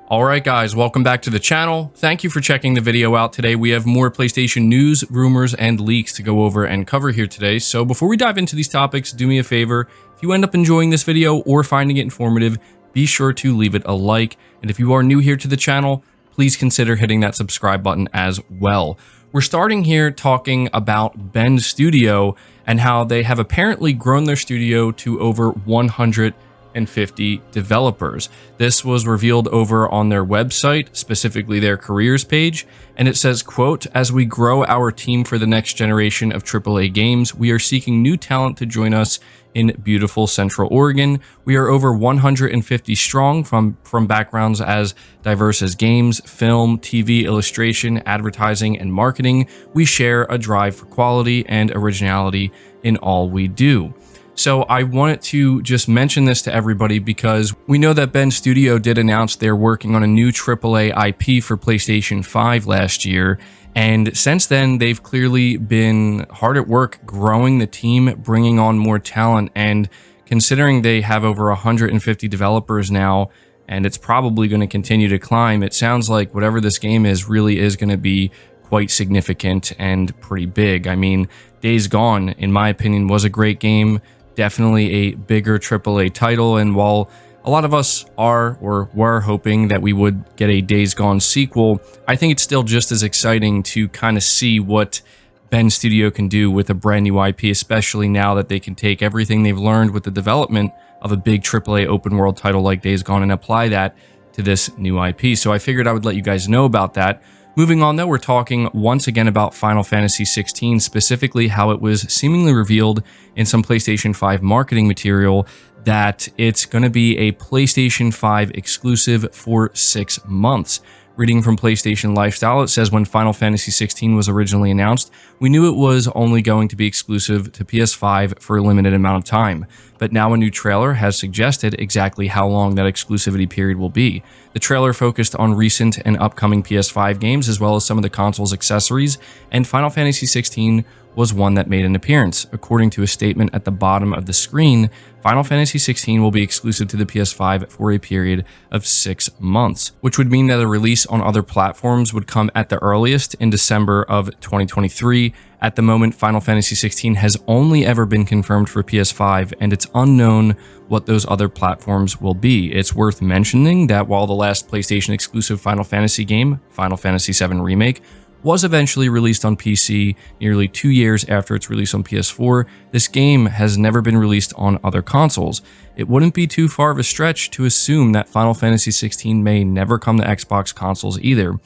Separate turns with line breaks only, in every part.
Alright guys, welcome back to the channel. Thank you for checking the video out today. We have more PlayStation news, rumors, and leaks to go over and cover here today. So before we dive into these topics, do me a favor. If you end up enjoying this video or finding it informative, be sure to leave it a like. And if you are new here to the channel, please consider hitting that subscribe button as well. We're starting here talking about Bend Studio and how they have apparently grown their studio to over 150 developers. This was revealed over on their website, specifically their careers page, and it says, quote, "As we grow our team for the next generation of AAA games, we are seeking new talent to join us in beautiful Central Oregon. We are over 150 strong from backgrounds as diverse as games, film, TV, illustration, advertising, and marketing. We share a drive for quality and originality in all we do." So I wanted to just mention this to everybody because we know that Bend Studio did announce they're working on a new AAA IP for PlayStation 5 last year. And since then, they've clearly been hard at work growing the team, bringing on more talent. And considering they have over 150 developers now, and it's probably going to continue to climb, it sounds like whatever this game is really is going to be quite significant and pretty big. I mean, Days Gone, in my opinion, was a great game. Definitely a bigger AAA title, and while a lot of us are or were hoping that we would get a Days Gone sequel, I think it's still just as exciting to kind of see what Bend Studio can do with a brand new IP, especially now that they can take everything they've learned with the development of a big AAA open world title like Days Gone and apply that to this new IP. So I figured I would let you guys know about that. Moving on though, we're talking once again about Final Fantasy 16, specifically how it was seemingly revealed in some PlayStation 5 marketing material that it's going to be a PlayStation 5 exclusive for 6 months. Reading from PlayStation Lifestyle, it says when Final Fantasy 16 was originally announced, we knew it was only going to be exclusive to PS5 for a limited amount of time. But now a new trailer has suggested exactly how long that exclusivity period will be. The trailer focused on recent and upcoming PS5 games as well as some of the console's accessories, and Final Fantasy 16 was one that made an appearance. According to a statement at the bottom of the screen, Final Fantasy 16 will be exclusive to the PS5 for a period of 6 months, which would mean that a release on other platforms would come at the earliest in December of 2023. At the moment, Final Fantasy 16 has only ever been confirmed for PS5, and it's unknown what those other platforms will be. It's worth mentioning that while the last PlayStation exclusive Final Fantasy game, Final Fantasy VII Remake, was eventually released on PC nearly 2 years after its release on PS4, this game has never been released on other consoles. It wouldn't be too far of a stretch to assume that Final Fantasy 16 may never come to Xbox consoles either.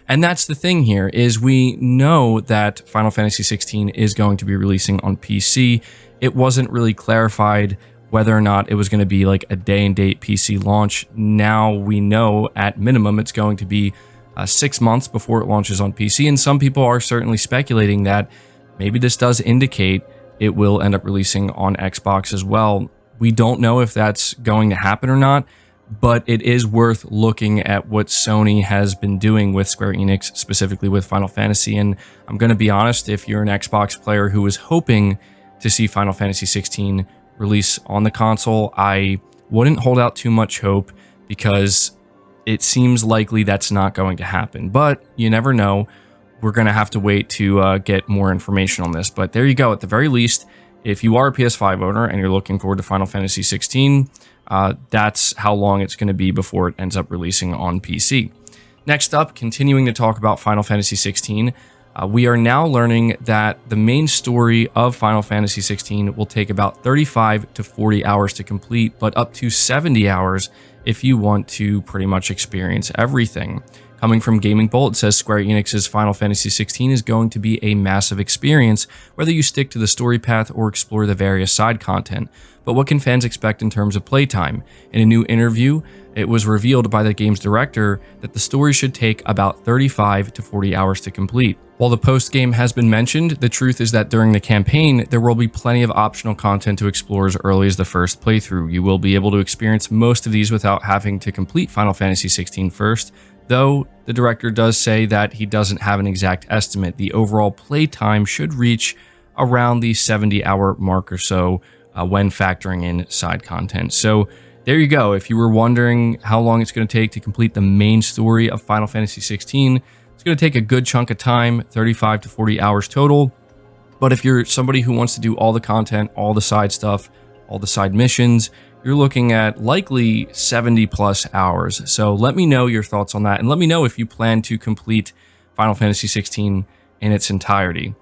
And that's the thing here, is we know that Final Fantasy 16 is going to be releasing on PC. It wasn't really clarified whether or not it was going to be like a day-and-date PC launch. Now we know at minimum it's going to be 6 months before it launches on PC, and some people are certainly speculating that maybe this does indicate it will end up releasing on Xbox as well. We don't know if that's going to happen or not, but it is worth looking at what Sony has been doing with Square Enix, specifically with Final Fantasy. And I'm going to be honest, if you're an Xbox player who was hoping to see Final Fantasy 16 release on the console, I wouldn't hold out too much hope because it seems likely that's not going to happen, but you never know. We're going to have to wait to get more information on this. But there you go. At the very least, if you are a PS5 owner and you're looking forward to Final Fantasy 16, that's how long it's going to be before it ends up releasing on PC. Next up, continuing to talk about Final Fantasy 16, we are now learning that the main story of Final Fantasy 16 will take about 35 to 40 hours to complete, but up to 70 hours if you want to pretty much experience everything. Coming from Gaming Bolt, it says Square Enix's Final Fantasy 16 is going to be a massive experience, whether you stick to the story path or explore the various side content. But what can fans expect in terms of playtime? In a new interview, it was revealed by the game's director that the story should take about 35 to 40 hours to complete. While the post-game has been mentioned, the truth is that during the campaign, there will be plenty of optional content to explore as early as the first playthrough. You will be able to experience most of these without having to complete Final Fantasy 16 first, though the director does say that he doesn't have an exact estimate. The overall playtime should reach around the 70-hour mark or so when factoring in side content. So there you go. If you were wondering how long it's going to take to complete the main story of Final Fantasy 16, it's going to take a good chunk of time, 35 to 40 hours total. But if you're somebody who wants to do all the content, all the side stuff, all the side missions, you're looking at likely 70 plus hours. So let me know your thoughts on that, and let me know if you plan to complete Final Fantasy 16 in its entirety.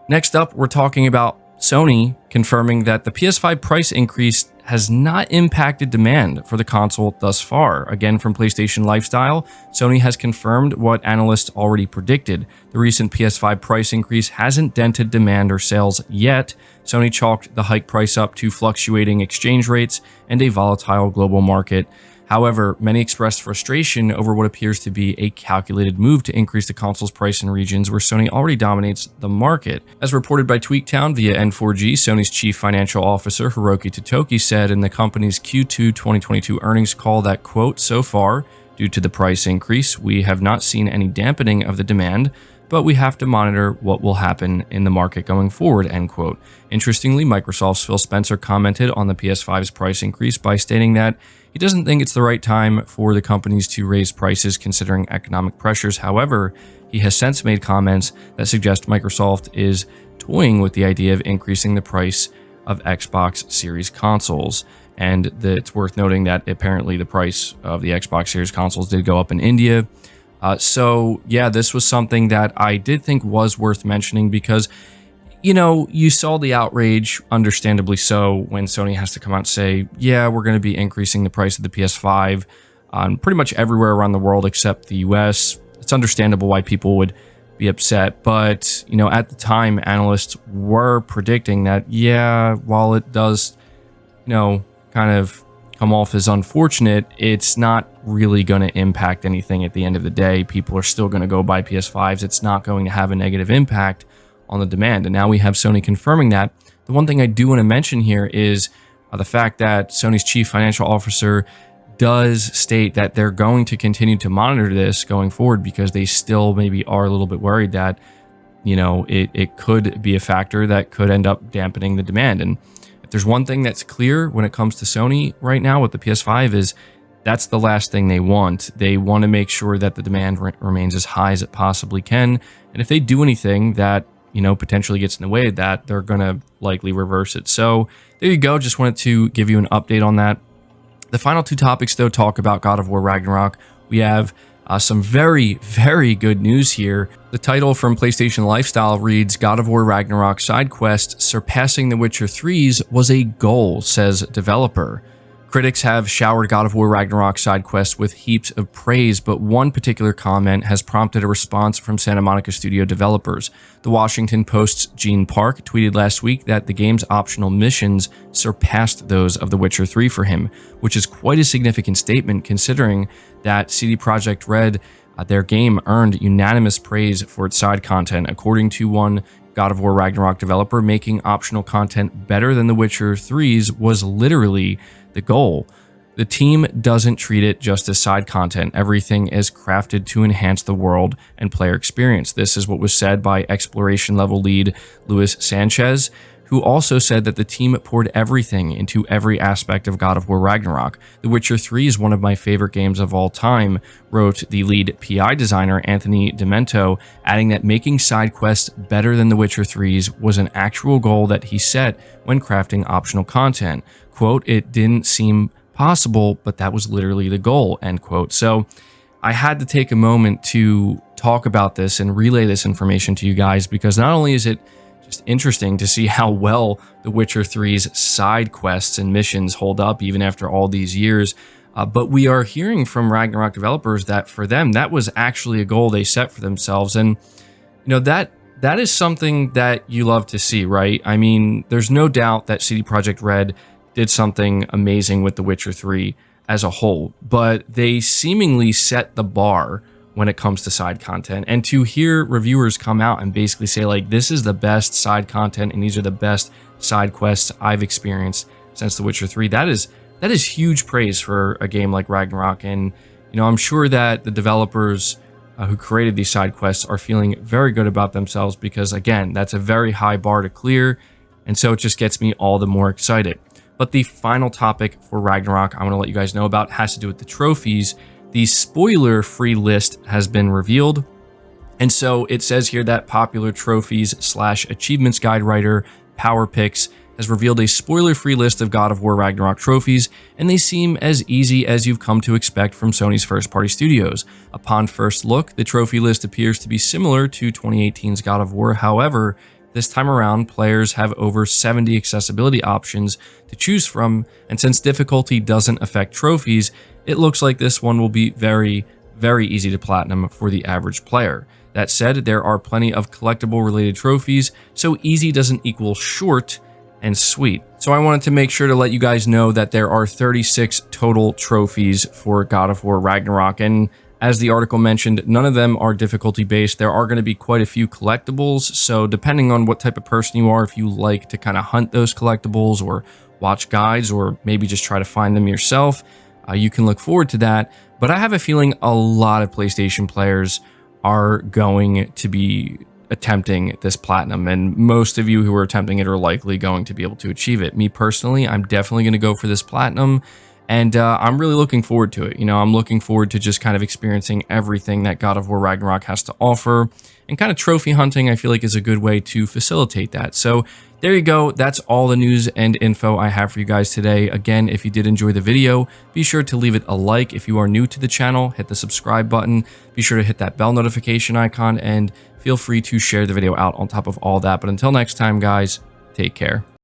Next up, we're talking about Sony confirming that the PS5 price increase has not impacted demand for the console thus far. Again, from PlayStation Lifestyle, Sony has confirmed what analysts already predicted. The recent PS5 price increase hasn't dented demand or sales yet. Sony chalked the hike price up to fluctuating exchange rates and a volatile global market. However, many expressed frustration over what appears to be a calculated move to increase the console's price in regions where Sony already dominates the market. As reported by Tweaktown via N4G, Sony's chief financial officer Hiroki Totoki said in the company's Q2 2022 earnings call that, quote, "So far, due to the price increase, we have not seen any dampening of the demand, but we have to monitor what will happen in the market going forward," end quote. Interestingly, Microsoft's Phil Spencer commented on the PS5's price increase by stating that he doesn't think it's the right time for the companies to raise prices considering economic pressures. However, he has since made comments that suggest Microsoft is toying with the idea of increasing the price of Xbox Series consoles. And it's worth noting that apparently the price of the Xbox Series consoles did go up in India. So yeah, this was something that I did think was worth mentioning because, you know, you saw the outrage, understandably so, when Sony has to come out and say, yeah, we're going to be increasing the price of the PS5 on pretty much everywhere around the world except the US. It's understandable why people would be upset, but, you know, at the time, analysts were predicting that, yeah, while it does, you know, kind of come off as unfortunate, it's not really going to impact anything at the end of the day. People are still going to go buy PS5s. It's not going to have a negative impact on the demand. And now we have Sony confirming that. The one thing I do want to mention here is the fact that Sony's chief financial officer does state that they're going to continue to monitor this going forward because they still maybe are a little bit worried that, you know, it could be a factor that could end up dampening the demand. And if there's one thing that's clear when it comes to Sony right now with the PS5 is that's the last thing they want. They want to make sure that the demand remains as high as it possibly can. And if they do anything that, you know, potentially gets in the way of that, they're going to likely reverse it. So there you go. Just wanted to give you an update on that. The final two topics, though, talk about God of War Ragnarok. We have some very, very good news here. The title from PlayStation Lifestyle reads, God of War Ragnarok side quest surpassing The Witcher 3's was a goal, says developer. Critics have showered God of War Ragnarok side quests with heaps of praise, but one particular comment has prompted a response from Santa Monica Studio developers. The Washington Post's Gene Park tweeted last week that the game's optional missions surpassed those of The Witcher 3 for him, which is quite a significant statement considering that CD Projekt Red, their game, earned unanimous praise for its side content, according to one God of War Ragnarok developer. Making optional content better than The Witcher 3's was literally the goal. The team doesn't treat it just as side content. Everything is crafted to enhance the world and player experience. This is what was said by exploration level lead Luis Sanchez, who also said that the team poured everything into every aspect of God of War Ragnarok. The Witcher 3 is one of my favorite games of all time, wrote the lead PI designer Anthony Demento, adding that making side quests better than The Witcher 3's was an actual goal that he set when crafting optional content. Quote, "It didn't seem possible, but that was literally the goal," end quote. So I had to take a moment to talk about this and relay this information to you guys, because not only is it just interesting to see how well The Witcher 3's side quests and missions hold up even after all these years, but we are hearing from Ragnarok developers that for them, that was actually a goal they set for themselves. And, you know, that is something that you love to see, right? I mean, there's no doubt that CD Projekt Red did something amazing with The Witcher 3 as a whole, but they seemingly set the bar when it comes to side content. And to hear reviewers come out and basically say, like, this is the best side content and these are the best side quests I've experienced since The Witcher 3, that is huge praise for a game like Ragnarok. And, you know, I'm sure that the developers who created these side quests are feeling very good about themselves, because, again, that's a very high bar to clear. And so it just gets me all the more excited. But the final topic for Ragnarok I want to let you guys know about has to do with the trophies. The spoiler-free list has been revealed. And so it says here that popular trophies / achievements guide writer Power Picks has revealed a spoiler-free list of God of War Ragnarok trophies, and they seem as easy as you've come to expect from Sony's first-party studios. Upon first look, the trophy list appears to be similar to 2018's God of War. However, this time around, players have over 70 accessibility options to choose from, and since difficulty doesn't affect trophies, it looks like this one will be very, very easy to platinum for the average player. That said, there are plenty of collectible-related trophies, so easy doesn't equal short and sweet. So I wanted to make sure to let you guys know that there are 36 total trophies for God of War Ragnarok, and as the article mentioned, none of them are difficulty based. There are going to be quite a few collectibles, so depending on what type of person you are, if you like to kind of hunt those collectibles or watch guides or maybe just try to find them yourself, you can look forward to that. But I have a feeling a lot of PlayStation players are going to be attempting this platinum, and most of you who are attempting it are likely going to be able to achieve it. Me personally, I'm definitely going to go for this platinum, and I'm really looking forward to it. You know, I'm looking forward to just kind of experiencing everything that God of War Ragnarok has to offer, and kind of trophy hunting I feel like is a good way to facilitate that. So there you go. That's all the news and info I have for you guys today. Again, if you did enjoy the video, be sure to leave it a like. If you are new to the channel, hit the subscribe button. Be sure to hit that bell notification icon, and feel free to share the video out on top of all that. But until next time, guys, take care.